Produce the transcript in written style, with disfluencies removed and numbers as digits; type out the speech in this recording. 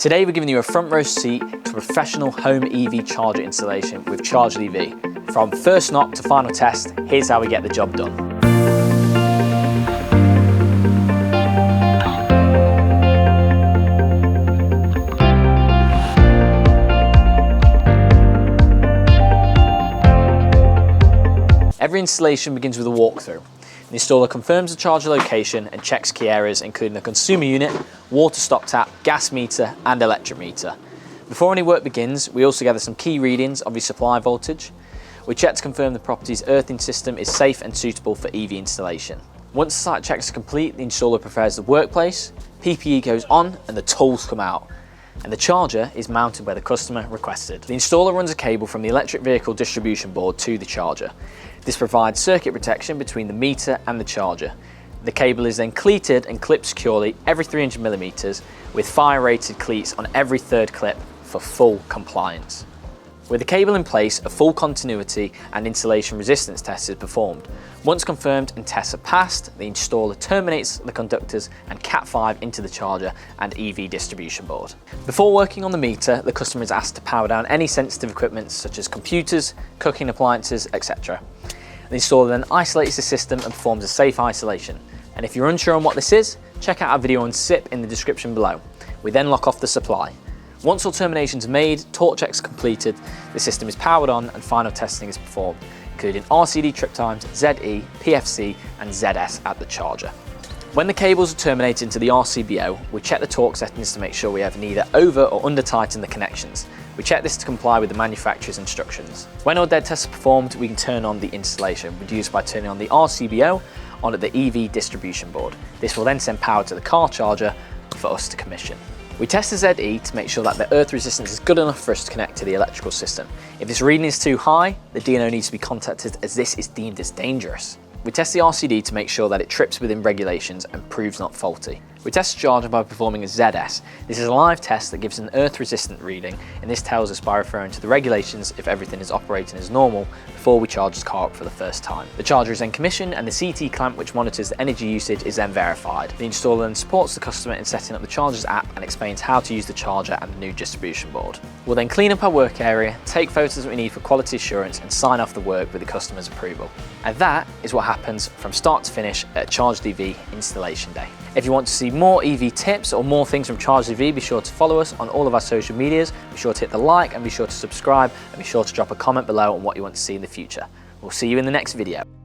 Today we're giving you a front row seat to a professional home EV charger installation with ChargedEV. From first knock to final test, here's how we get the job done. Every installation begins with a walkthrough. The installer confirms the charger location and checks key areas including the consumer unit, water stop tap, gas meter and electric meter. Before any work begins, we also gather some key readings of your supply voltage. We check to confirm the property's earthing system is safe and suitable for EV installation. Once the site checks are complete, the installer prepares the workplace, PPE goes on and the tools come out. And the charger is mounted where the customer requested. The installer runs a cable from the electric vehicle distribution board to the charger. This provides circuit protection between the meter and the charger. The cable is then cleated and clipped securely every 300mm with fire rated cleats on every third clip for full compliance. With the cable in place, a full continuity and installation resistance test is performed. Once confirmed and tests are passed, the installer terminates the conductors and Cat5 into the charger and EV distribution board. Before working on the meter, the customer is asked to power down any sensitive equipment such as computers, cooking appliances, etc. The installer then isolates the system and performs a safe isolation. And if you're unsure on what this is, check out our video on SIP in the description below. We then lock off the supply. Once all terminations are made, torque checks are completed, the system is powered on and final testing is performed, including RCD trip times, ZE, PFC and ZS at the charger. When the cables are terminated into the RCBO, we check the torque settings to make sure we have neither over or under tightened the connections. We check this to comply with the manufacturer's instructions. When all dead tests are performed, we can turn on the installation, reduced by turning on the RCBO onto the EV distribution board. This will then send power to the car charger for us to commission. We test the ZE to make sure that the earth resistance is good enough for us to connect to the electrical system. If this reading is too high, the DNO needs to be contacted as this is deemed as dangerous. We test the RCD to make sure that it trips within regulations and proves not faulty. We test the charger by performing a ZS. This is a live test that gives an earth resistant reading, and this tells us by referring to the regulations if everything is operating as normal before we charge the car up for the first time. The charger is then commissioned and the CT clamp which monitors the energy usage is then verified. The installer then supports the customer in setting up the charger's app and explains how to use the charger and the new distribution board. We'll then clean up our work area, take photos that we need for quality assurance and sign off the work with the customer's approval. And that is what happens from start to finish at ChargedEV installation day. If you want to see more EV tips or more things from ChargedEV, be sure to follow us on all of our social medias, be sure to hit the like and be sure to subscribe and be sure to drop a comment below on what you want to see in the future. We'll see you in the next video.